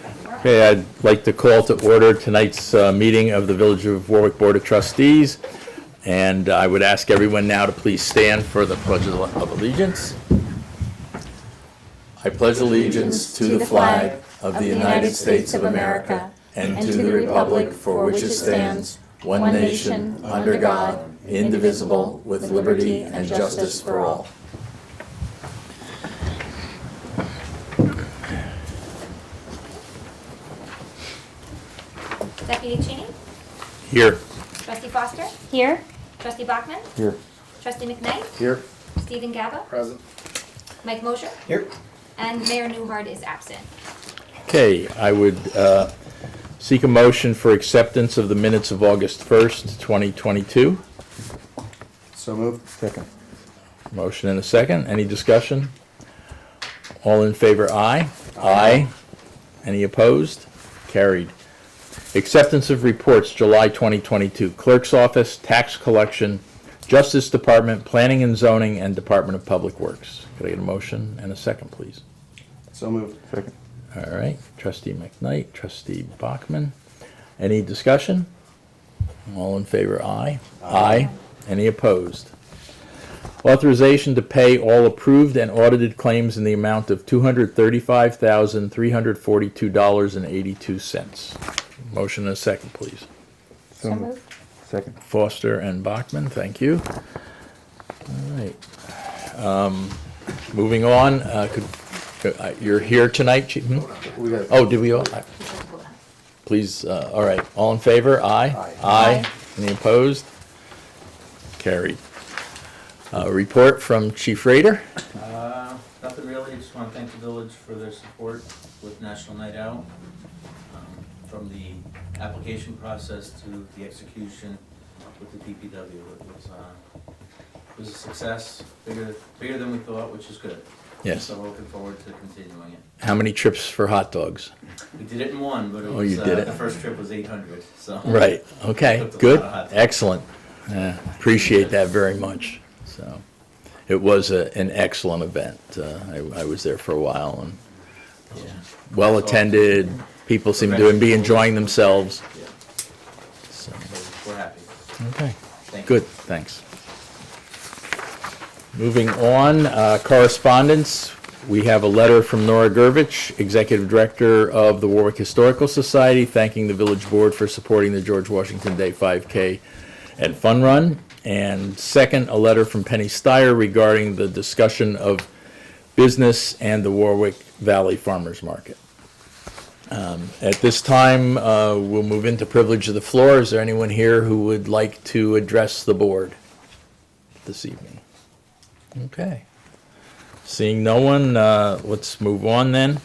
Okay, I'd like to call to order tonight's meeting of the Village of Warwick Board of Trustees. And I would ask everyone now to please stand for the Pledge of Allegiance. I pledge allegiance to the flag of the United States of America and to the republic for which it stands, one nation, under God, indivisible, with liberty and justice for all. Deputy Cheney? Here. Trustee Foster? Here. Trustee Bachman? Here. Trustee McKnight? Here. Stephen Gaba? Present. Mike Mosher? Here. And Mayor Newhart is absent. Okay, I would seek a motion for acceptance of the minutes of August 1st, 2022. So moved. Second. Motion and a second. Any discussion? All in favor, aye. Aye. Any opposed? Carried. Acceptance of reports, July 2022. Clerk's Office, Tax Collection, Justice Department, Planning and Zoning, and Department of Public Works. Could I get a motion and a second, please? So moved. Second. All right. Trustee McKnight, Trustee Bachman. Any discussion? All in favor, aye. Aye. Any opposed? Authorization to pay all approved and audited claims in the amount of $235,342.82. Motion and a second, please. So moved. Second. Foster and Bachman, thank you. All right. Moving on, you're here tonight, Chief? We got Oh, did we all? Please, all right, all in favor? Aye. Aye. Aye. Any opposed? Carried. Report from Chief Rader. Nothing really, just want to thank the village for their support with National Night Out. From the application process to the execution with the DPW, it was a success, bigger than we thought, which is good. Yes. So we're looking forward to continuing it. How many trips for hot dogs? We did it in one, but it Oh, was, you did it? the first trip was 800, so. Right, okay, Cooked a good, lot of hot dogs. excellent. Appreciate that very much. So, it was an excellent event. I was there for a while and Yeah. well attended. People seem to be enjoying themselves. Yeah, So, so we're happy. okay, Thank you. good, thanks. Moving on, correspondence. We have a letter from Nora Gurvich, Executive Director of the Warwick Historical Society, thanking the Village Board for supporting the George Washington Day 5K and Fun Run. And second, a letter from Penny Steyer regarding the discussion of business and the Warwick Valley Farmers Market. At this time, we'll move into privilege of the floor. Is there anyone here who would like to address the board this evening? Okay. Seeing no one, let's move on then.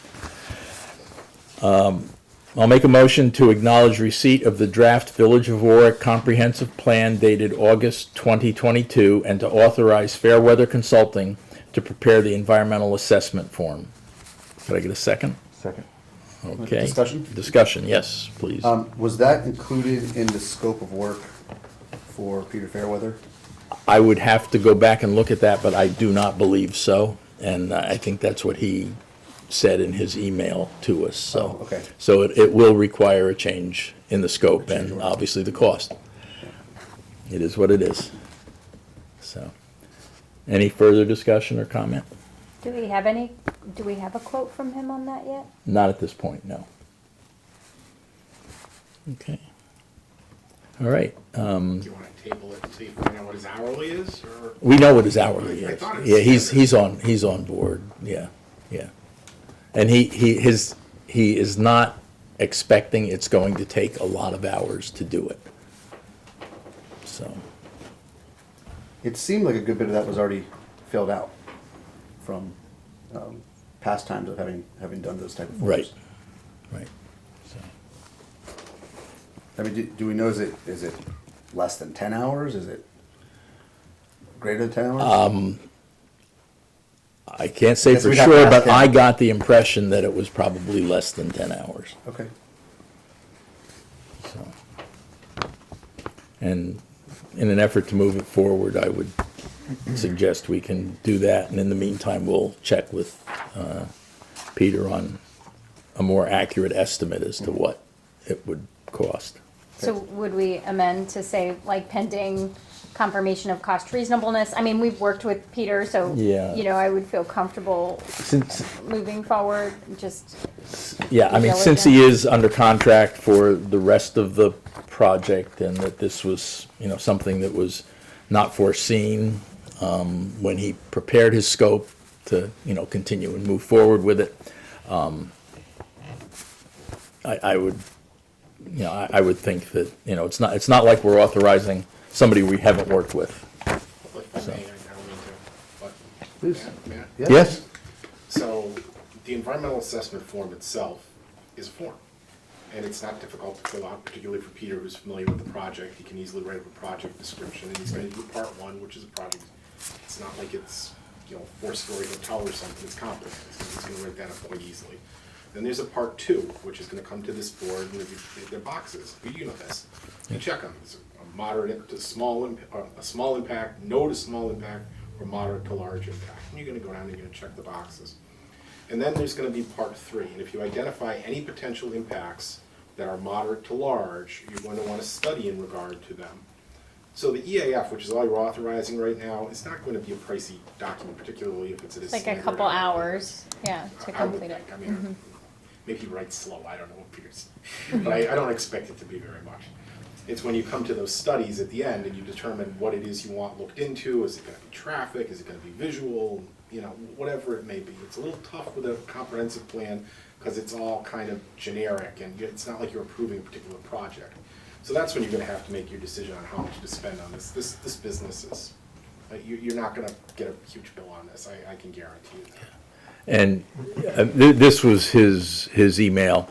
I'll make a motion to acknowledge receipt of the draft Village of Warwick Comprehensive Plan dated August 2022 and to authorize Fairweather Consulting to prepare the environmental assessment form. Could I get a second? Second. Okay. Discussion? Discussion, yes, please. Was that included in the scope of work for Peter Fairweather? I would have to go back and look at that, but I do not believe so. And I think that's what he said in his email to us, so. Oh, okay. So it will require a change in the scope and obviously the cost. It is what it is. So, any further discussion or comment? Do we have a quote from him on that yet? Not at this point, no. Okay. All right. Do you want to table it and see if we know what his hourly is, or? We know what his hourly I is. thought it Yeah, was- he's on board. Yeah, yeah. And he is not expecting it's going to take a lot of hours to do it. So, It seemed like a good bit of that was already filled out from past times of having done those type of forms. right, right. So, I mean, do we know, is it less than 10 hours? Is it greater than 10 hours? I can't say Guess for we'd have to sure, ask but him. I got the impression that it was probably less than 10 hours. Okay. So, and in an effort to move it forward, I would suggest we can do that. And in the meantime, we'll check with Peter on a more accurate estimate as to what it would cost. So would we amend to say like pending confirmation of cost reasonableness? I mean, we've worked with Peter, so, Yeah. you know, I would feel comfortable Since, moving forward, just, yeah, I mean, since he is under contract for the rest of the project, and that this was, you know, something that was not foreseen when he prepared his scope to, you know, continue and move forward with it, I would, you know, I would think that, you know, it's not like we're authorizing somebody we haven't worked with. If I may, I don't mean to, but. Please. Matt? Yeah. Yes? So, the environmental assessment form itself is a form. And it's not difficult to fill out, particularly for Peter, who's familiar with the project. He can easily write up a project description, and he's gonna do part one, which is a project. It's not like it's, you know, 4-story hotel or something, it's complicated. He's gonna write that up quite easily. Then there's a part two, which is gonna come to this board, and they're boxes, you know this. You check them, it's a moderate to small, a small impact, no to small impact, or moderate to large impact. And you're gonna go down and you're gonna check the boxes. And then there's gonna be part three, and if you identify any potential impacts that are moderate to large, you're going to wanna study in regard to them. So the EAF, which is all you're authorizing right now, is not gonna be a pricey document, particularly if it's at a it's like a standard couple hour. hours, yeah, to I would complete it. think, I mean, maybe he writes slow, I don't know what Peter's, but I don't expect it to be very much. It's when you come to those studies at the end and you determine what it is you want looked into, is it gonna be traffic, is it gonna be visual, you know, whatever it may be. It's a little tough with a comprehensive plan, because it's all kind of generic, and it's not like you're approving a particular project. So that's when you're gonna have to make your decision on how much to spend on this. This business is, you're not gonna get a huge bill on this, I can guarantee you that. And this was his email.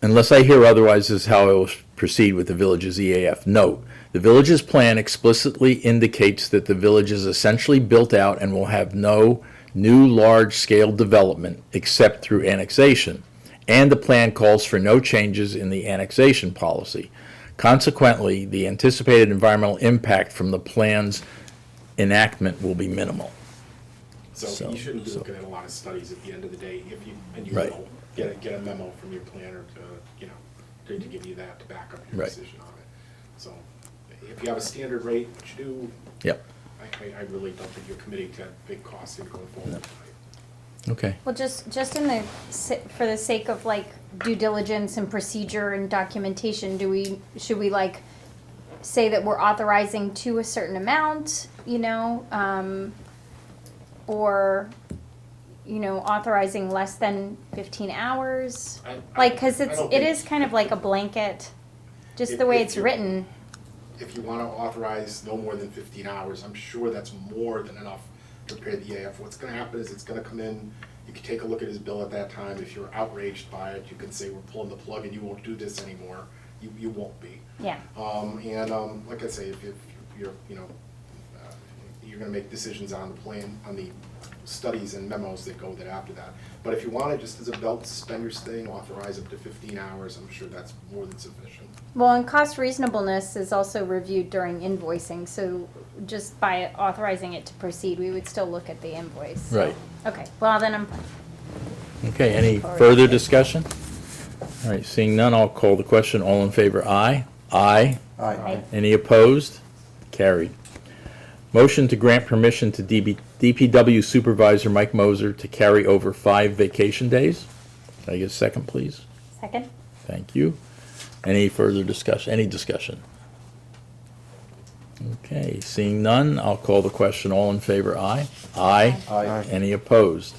Unless I hear otherwise, this is how I will proceed with the village's EAF. Note, the village's plan explicitly indicates that the village is essentially built out and will have no new large-scale development except through annexation, and the plan calls for no changes in the annexation policy. Consequently, the anticipated environmental impact from the plan's enactment will be minimal. So you shouldn't be looking at a lot of studies at the end of the day, if you, and you Right. will, get a memo from your planner to, you know, to give you that to back up your Right. decision on it. So, if you have a standard rate, which you do, Yep, I really don't think you're committing to big costs in going forward. okay. Well, just in the, for the sake of like due diligence and procedure and documentation, should we like say that we're authorizing to a certain amount, you know, or, you know, authorizing less than 15 hours? Like, cause I don't it think- is kind of like a blanket, just If- the way if it's you're- written. If you wanna authorize no more than 15 hours, I'm sure that's more than enough to prepare the EAF. What's gonna happen is it's gonna come in, you can take a look at his bill at that time. If you're outraged by it, you can say, we're pulling the plug and you won't do this anymore. You won't be. Yeah. Like I say, if you're, you know, you're gonna make decisions on the plan, on the studies and memos that go after that. But if you want it just as a belt suspenders thing, authorize up to 15 hours, I'm sure that's more than sufficient. Well, and cost reasonableness is also reviewed during invoicing, so just by authorizing it to proceed, we would still look at the invoice. So- Right. Okay, well, then I'm fine. Okay, any further discussion? All right, seeing none, I'll call the question. All in favor, aye? Aye. Aye. Any opposed? Carried. Motion to grant permission to DPW Supervisor Mike Moser to carry over 5 vacation days. Can I get a second, please? Second? Thank you. Any further discussion, any discussion? Okay, seeing none, I'll call the question. All in favor, aye? Aye. Aye. Any opposed?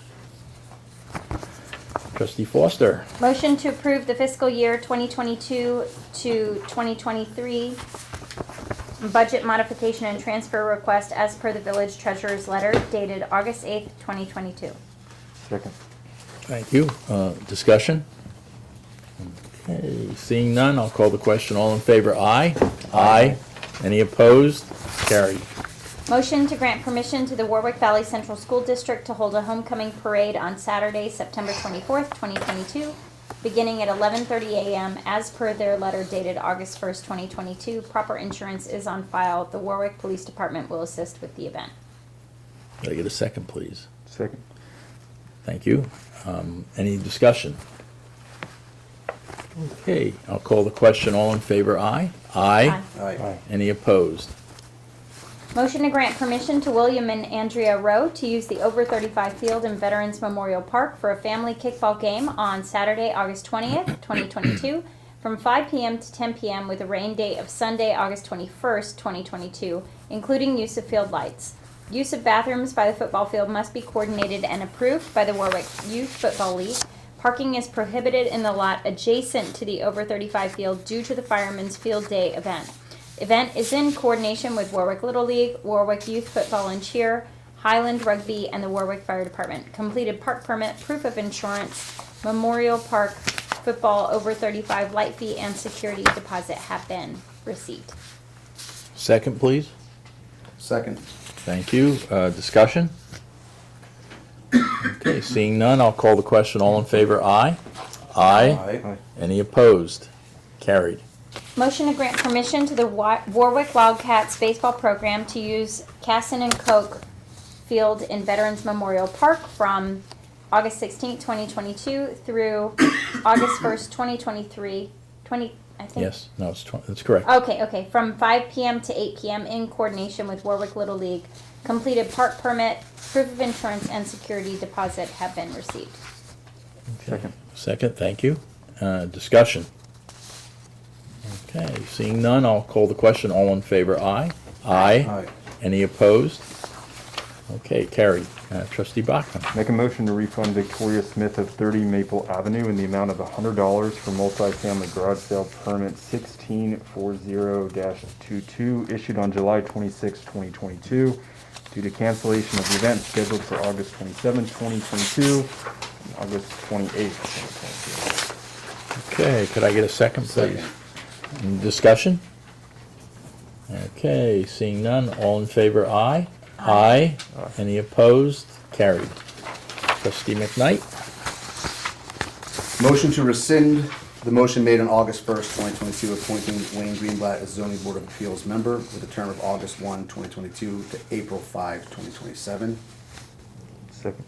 Trustee Foster. Motion to approve the fiscal year 2022 to 2023 budget modification and transfer request as per the village treasurer's letter dated August 8th, 2022. Second. Thank you. Discussion? Okay, seeing none, I'll call the question. All in favor, aye? Aye. Any opposed? Carried. Motion to grant permission to the Warwick Valley Central School District to hold a homecoming parade on Saturday, September 24th, 2022, beginning at 11:30 a.m. as per their letter dated August 1st, 2022. Proper insurance is on file. The Warwick Police Department will assist with the event. Could I get a second, please? Second. Thank you. Any discussion? Okay, I'll call the question. All in favor, aye? Aye. Aye. Any opposed? Motion to grant permission to William and Andrea Rowe to use the over 35 field in Veterans Memorial Park for a family kickball game on Saturday, August 20th, 2022, from 5 p.m. to 10 p.m. with a rain date of Sunday, August 21st, 2022, including use of field lights. Use of bathrooms by the football field must be coordinated and approved by the Warwick Youth Football League. Parking is prohibited in the lot adjacent to the over 35 field due to the Fireman's Field Day event. Event is in coordination with Warwick Little League, Warwick Youth Football and Cheer, Highland Rugby, and the Warwick Fire Department. Completed park permit, proof of insurance, Memorial Park football over 35 light fee, and security deposit have been received. Second, please. Second. Thank you. Discussion? Okay, seeing none, I'll call the question. All in favor, aye? Aye. Aye. Any opposed? Carried. Motion to grant permission to the Warwick Wildcats baseball program to use Casson and Koch Field in Veterans Memorial Park from August 16th, 2022 through August 1st, 2023. I think. Yes, no, that's correct. Okay, from 5 p.m. to 8 p.m. in coordination with Warwick Little League. Completed park permit, proof of insurance, and security deposit have been received. Second. Second, thank you. Discussion? Okay, seeing none, I'll call the question. All in favor, aye? Aye. Aye. Any opposed? Okay, carried. Trustee Bachman. Make a motion to refund Victoria Smith of 30 Maple Avenue in the amount of $100 for multifamily garage sale permit 1640-22 issued on July 26, 2022 due to cancellation of the event scheduled for August 27, 2022 and August 28, 2022. Okay, could I get a second, please? Second. Any discussion? Okay, seeing none, all in favor, aye? Aye. Any opposed? Carried. Trustee McKnight? Motion to rescind the motion made on August 1st, 2022, appointing Wayne Greenblatt as zoning board of appeals member with a term of August 1, 2022 to April 5, 2027. Second.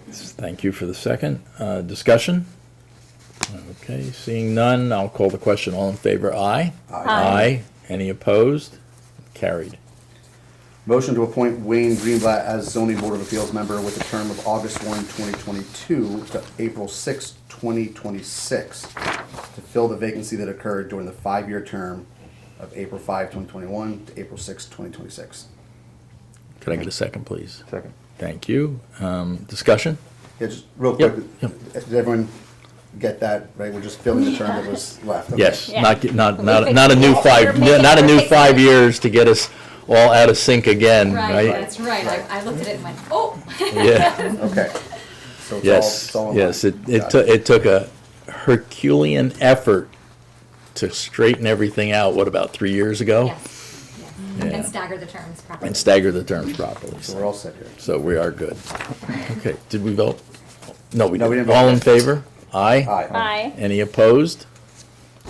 Thank you for the second. Discussion? Okay, seeing none, I'll call the question. All in favor, aye? Aye. Any opposed? Carried. Motion to appoint Wayne Greenblatt as zoning board of appeals member with a term of August 1, 2022 to April 6, 2026 to fill the vacancy that occurred during the 5-year term of April 5, 2021 to April 6, 2026. Could I get a second, please? Second. Thank you. Discussion? Yeah, just real Yep, quick, yep. did everyone get that, right? We're just filling the term that was left. Okay. Yes, Yeah. not a We're new fixing 5 years to get us all out of sync again, Right, right? that's right. I looked at it and went, oh. Yeah, Okay. So it's yes, all in yes. line. Got It took a Herculean effort to straighten everything out, what, about 3 years ago? Yes. Yeah. And stagger the terms properly. And stagger the terms properly. So we're all set here. So we are good. Okay, did we vote? No, we No, we didn't. didn't vote. All in favor? Aye. Aye. Any opposed?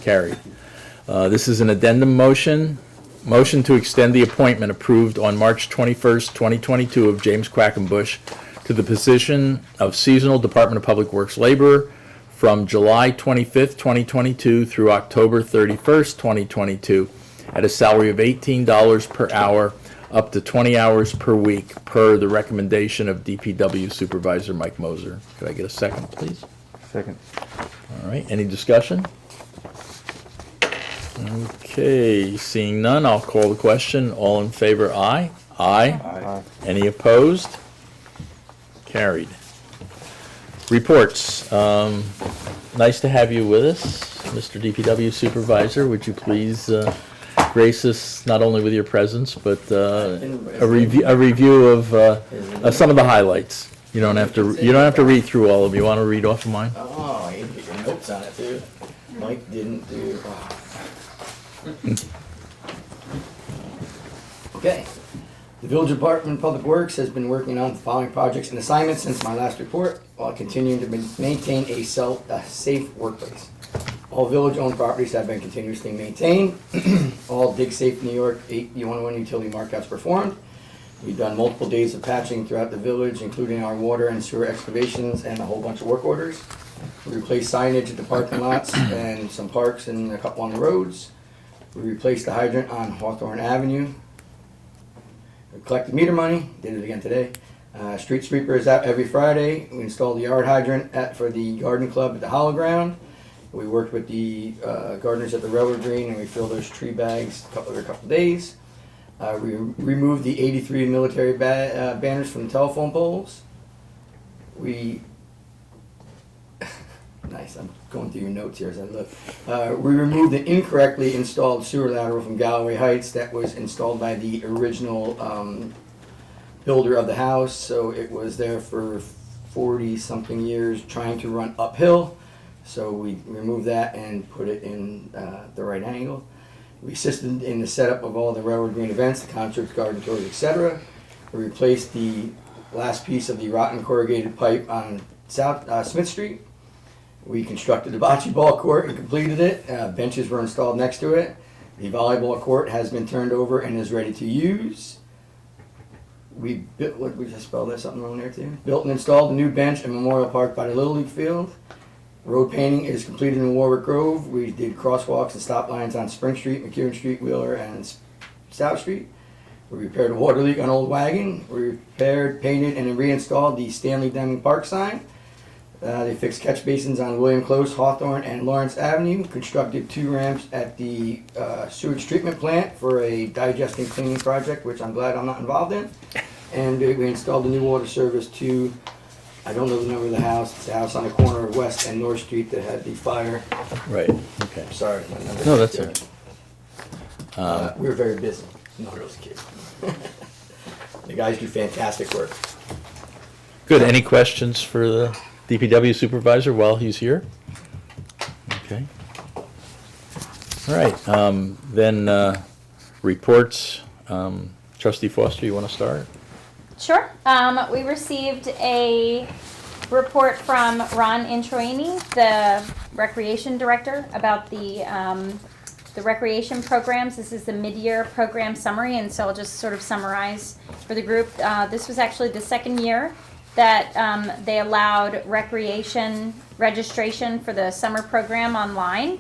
Carried. This is an addendum motion. Motion to extend the appointment approved on March 21st, 2022 of James Quackenbush to the position of seasonal Department of Public Works laborer from July 25th, 2022 through October 31st, 2022 at a salary of $18 per hour up to 20 hours per week per the recommendation of DPW Supervisor Mike Moser. Could I get a second, please? Second. All right, any discussion? Okay, seeing none, I'll call the question. All in favor, aye? Aye. Aye. Any opposed? Carried. Reports. Nice to have you with us, Mr. DPW Supervisor. Would you please grace us not only with your presence, but a review of some of the highlights? You don't have to read through all of them. You want to read off of mine? Oh, you can get your notes on it too. Mike didn't do. Okay. The Village Department of Public Works has been working on the following projects and assignments since my last report while continuing to maintain a safe workplace. All village-owned properties have been continuously maintained. All Dig Safe New York 8 101 utility markouts performed. We've done multiple days of patching throughout the village, including our water and sewer excavations and a whole bunch of work orders. We replaced signage at the parking lots and some parks and a couple on the roads. We replaced the hydrant on Hawthorne Avenue. We collected meter money, did it again today. Street sweeper is out every Friday. We installed the yard hydrant for the garden club at the Hollow Ground. We worked with the gardeners at the Railroad Green and we filled those tree bags every couple days. We removed the 83 military banners from the telephone poles. Nice, I'm going through your notes here as I look. We removed the incorrectly installed sewer lateral from Galloway Heights that was installed by the original builder of the house. So it was there for 40-something years trying to run uphill. So we removed that and put it in the right angle. We assisted in the setup of all the Railroad Green events, the concerts, garden tours, etc. We replaced the last piece of the rotten corrugated pipe on South Smith Street. We constructed the bocce ball court and completed it. Benches were installed next to it. The volleyball court has been turned over and is ready to use. We built, what we just spelled there, something wrong there too? Built and installed a new bench in Memorial Park by the Little League field. Road painting is completed in Warwick Grove. We did crosswalks and stop lines on Spring Street, McEwen Street, Wheeler, and South Street. We repaired a water leak on Old Wagon. We repaired, painted, and reinstalled the Stanley Deming Park sign. They fixed catch basins on William Close, Hawthorne, and Lawrence Avenue. Constructed 2 ramps at the sewage treatment plant for a digesting cleaning project, which I'm glad I'm not involved in. And we installed a new water service to, I don't know the number of the house. It's the house on the corner of West and North Street that had the fire. Right, okay. Sorry. my number. No, that's all right. We were very busy. No, those kids. The guys do fantastic work. Good, any questions for the DPW supervisor while he's here? Okay. All right, then reports. Trustee Foster, you want to start? Sure. We received a report from Ron Introini, the recreation director, about the recreation programs. This is the mid-year program summary, and so I'll just sort of summarize for the group. This was actually the second year that they allowed recreation registration for the summer program online,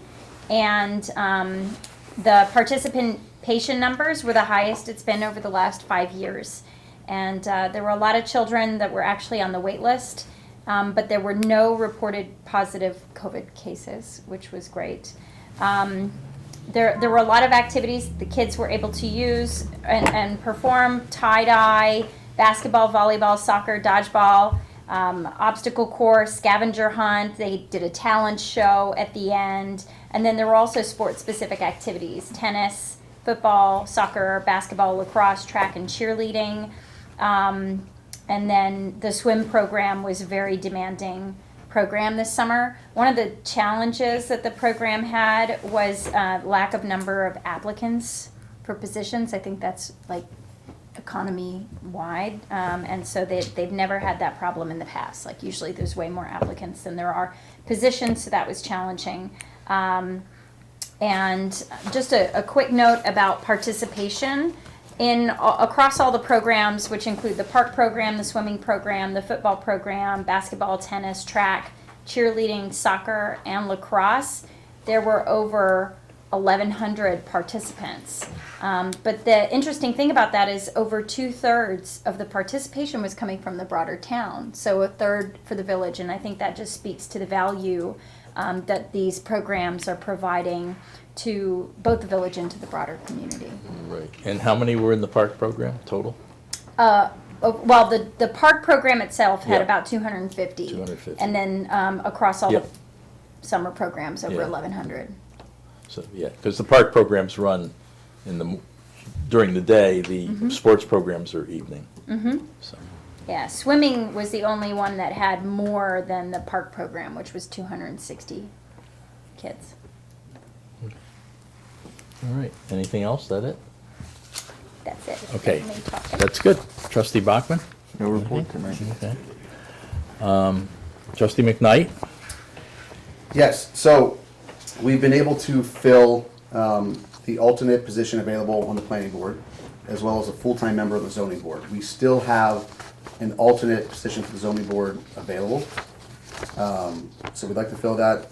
and the participation numbers were the highest it's been over the last 5 years. And there were a lot of children that were actually on the wait list, but there were no reported positive COVID cases, which was great. There were a lot of activities the kids were able to use and perform: tie-dye, basketball, volleyball, soccer, dodgeball, obstacle course, scavenger hunt. They did a talent show at the end. And then there were also sport-specific activities: tennis, football, soccer, basketball, lacrosse, track, and cheerleading. And then the swim program was a very demanding program this summer. One of the challenges that the program had was lack of number of applicants for positions. I think that's like economy-wide. And so they've never had that problem in the past. Like usually there's way more applicants than there are positions, so that was challenging. And just a quick note about participation. Across all the programs, which include the park program, the swimming program, the football program, basketball, tennis, track, cheerleading, soccer, and lacrosse, there were over 1,100 participants. But the interesting thing about that is over 2/3 of the participation was coming from the broader town, so 1/3 for the village, and I think that just speaks to the value that these programs are providing to both the village and to the broader community. Right. And how many were in the park program total? Well, the park program itself had Yeah. about 250. 250. And then across all Yep. the summer programs, over Yeah. 1,100. So, yeah, because the park programs run during the day, the sports programs are evening. Mm-hmm. So, Yeah, swimming was the only one that had more than the park program, which was 260 kids. all right, anything else, that it? That's it. Okay, Let me talk. that's good. Trustee Bachman? No report tonight. Okay. Trustee McKnight? Yes, so we've been able to fill the alternate position available on the planning board. as well as a full-time member of the zoning board. We still have an alternate position for the zoning board available. So we'd like to fill that.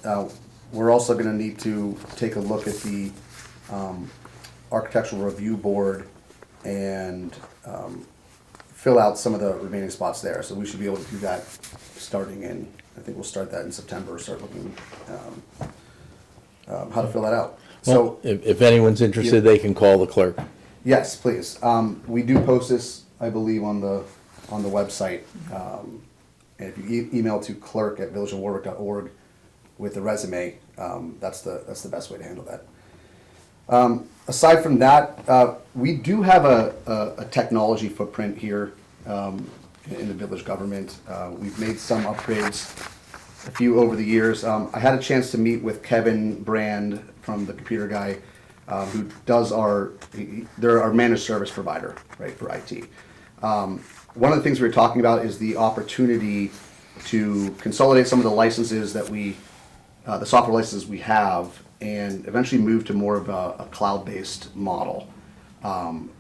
We're also gonna need to take a look at the architectural review board and fill out some of the remaining spots there. So we should be able to do that starting in, I think we'll start that in September, start looking how to fill that out. So So, if anyone's interested, they can call the clerk. yes, please. We do post this, I believe, on the website. And if you email to clerk@villageofwarwick.org with the resume, that's the best way to handle that. Aside from that, we do have a technology footprint here in the village government. We've made some upgrades, a few over the years. I had a chance to meet with Kevin Brand from the Computer Guy, who does they're our managed service provider, right, for IT. One of the things we were talking about is the opportunity to consolidate some of the licenses that the software licenses we have, and eventually move to more of a cloud-based model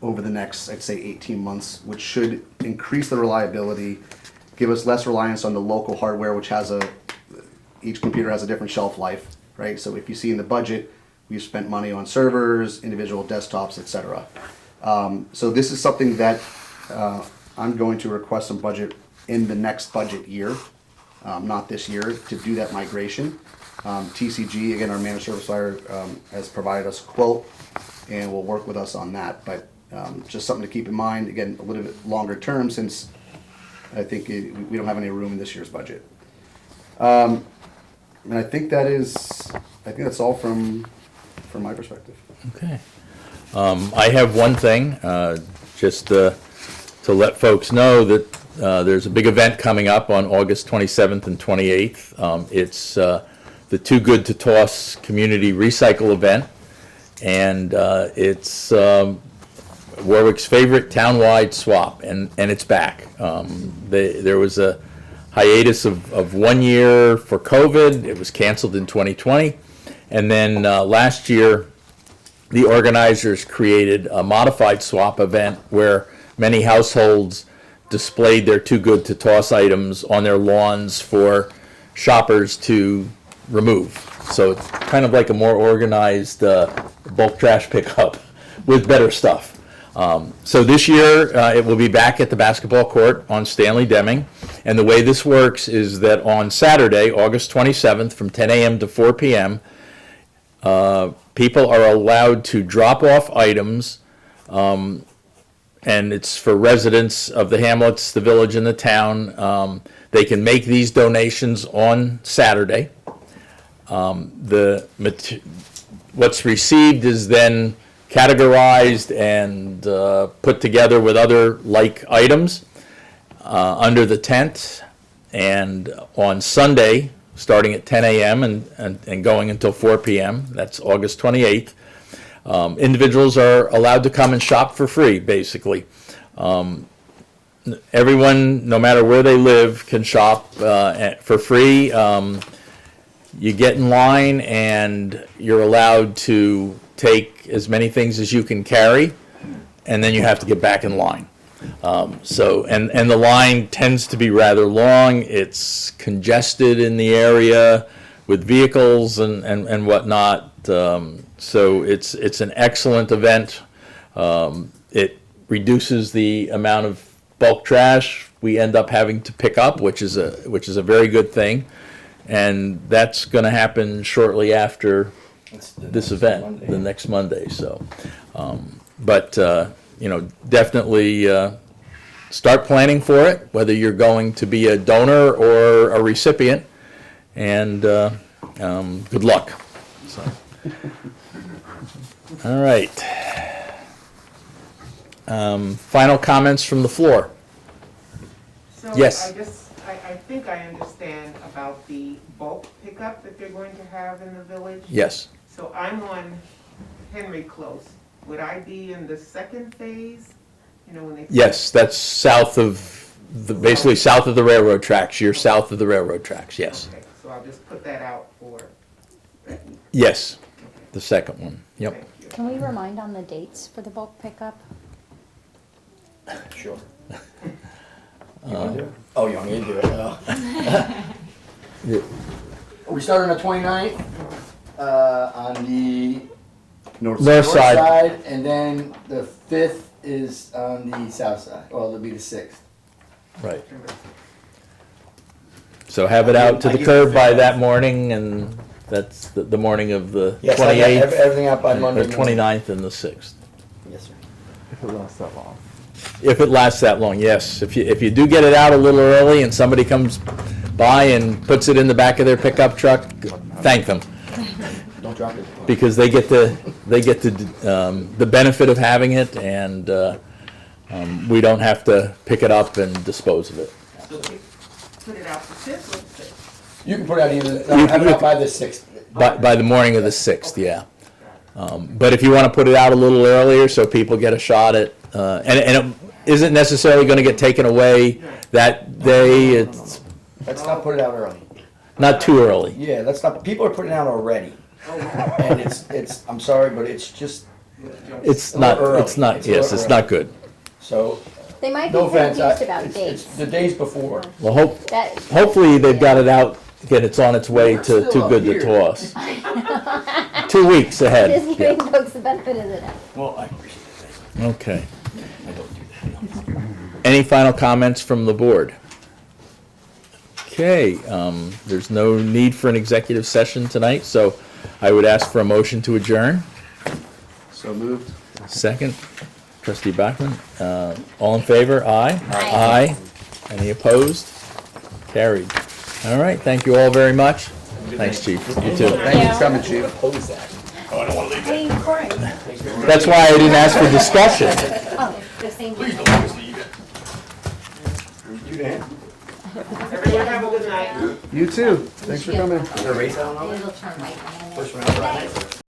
over the next, I'd say, 18 months, which should increase the reliability, give us less reliance on the local hardware, which each computer has a different shelf life, right? So if you see in the budget, we've spent money on servers, individual desktops, etc. So this is something that I'm going to request some budget in the next budget year, not this year, to do that migration. TCG, again, our managed service provider, has provided us a quote and will work with us on that. But just something to keep in mind, again, a little bit longer term, since I think we don't have any room in this year's budget. And I think that's all from my perspective. Okay. I have one thing, just to let folks know that there's a big event coming up on August 27th and 28th. It's the Too Good to Toss Community Recycle event, and it's Warwick's favorite townwide swap, and it's back. There was a hiatus of 1 year for COVID. It was canceled in 2020, and then last year the organizers created a modified swap event where many households displayed their Too Good to Toss items on their lawns for shoppers to remove. So it's kind of like a more organized bulk trash pickup with better stuff. So this year it will be back at the basketball court on Stanley Deming. And the way this works is that on Saturday, August 27th, from 10 a.m. to 4 p.m., people are allowed to drop off items, and it's for residents of the hamlets, the village, and the town. They can make these donations on Saturday. What's received is then categorized and put together with other like items under the tent. And on Sunday, starting at 10 a.m. and going until 4 p.m., that's August 28th, individuals are allowed to come and shop for free, basically. Everyone, no matter where they live, can shop for free. You get in line and you're allowed to take as many things as you can carry, and then you have to get back in line. And the line tends to be rather long. It's congested in the area with vehicles and whatnot. So it's an excellent event. It reduces the amount of bulk trash we end up having to pick up, which is a very good thing. And that's going to happen shortly after this event, the next Monday. So, definitely start planning for it, whether you're going to be a donor or a recipient, and good luck. So. All right. Final comments from the floor. So Yes. I think I understand about the bulk pickup that they're going to have in the village. Yes. So I'm on Henry Close. Would I be in the second phase? You know, when they. Yes, that's basically south of the railroad tracks. You're south of the railroad tracks, yes. Okay, so I'll just put that out for. Yes, the second one, yep. Thank you. Can we remind on the dates for the bulk pickup? Sure. You wanna do it? Oh, you want me to do it? We start on the 29th, on the North North north side. side, and then the 5th is on the south side. Well, it'll be the 6th. Right. So have it out to I the give curb it by fair. that morning, and that's the morning of the Yes, I got 28th, everything out by Monday. or 29th and the 6th. Yes, sir. If it lasts that long. If it lasts that long, yes. If you do get it out a little early and somebody comes by and puts it in the back of their pickup truck, thank them, Don't drop it. because they get the benefit of having it, and we don't have to pick it up and dispose of it. Put it out the 5th or the 6th? You can put it out either, You no, have can- it out by the 6th. By the morning of the 6th, yeah. But if you want to put it out a little earlier so people get a shot at, and it isn't necessarily going to get taken away that day, it's Let's not put it out early. not too early. Yeah, let's not, people are putting it out already. And it's, I'm sorry, but it's just, It's a little not, early. it's not, It's a yes, little it's early. not good. so, They might be no offense. confused about it's dates. the days before. Well, That, hopefully they've got it out, again, it's on its way We're to still Too up Good to here. Toss. 2 weeks ahead. just giving Yeah. folks the benefit of the doubt. Well, I appreciate it. Okay. I don't do that. Any final comments from the board? Okay, there's no need for an executive session tonight, so I would ask for a motion to adjourn. So moved. Second, trustee Bachman. All in favor? Aye. Aye. Any opposed? Carried. All right, thank you all very much. Thanks, chief. You too. Thank you for coming, chief. Oppose that. Hey, Corey. That's why I didn't ask for discussion. Oh, the same. Everyone have a good night. You too. Thanks for coming. Is there a race out on It'll turn right. First round, right?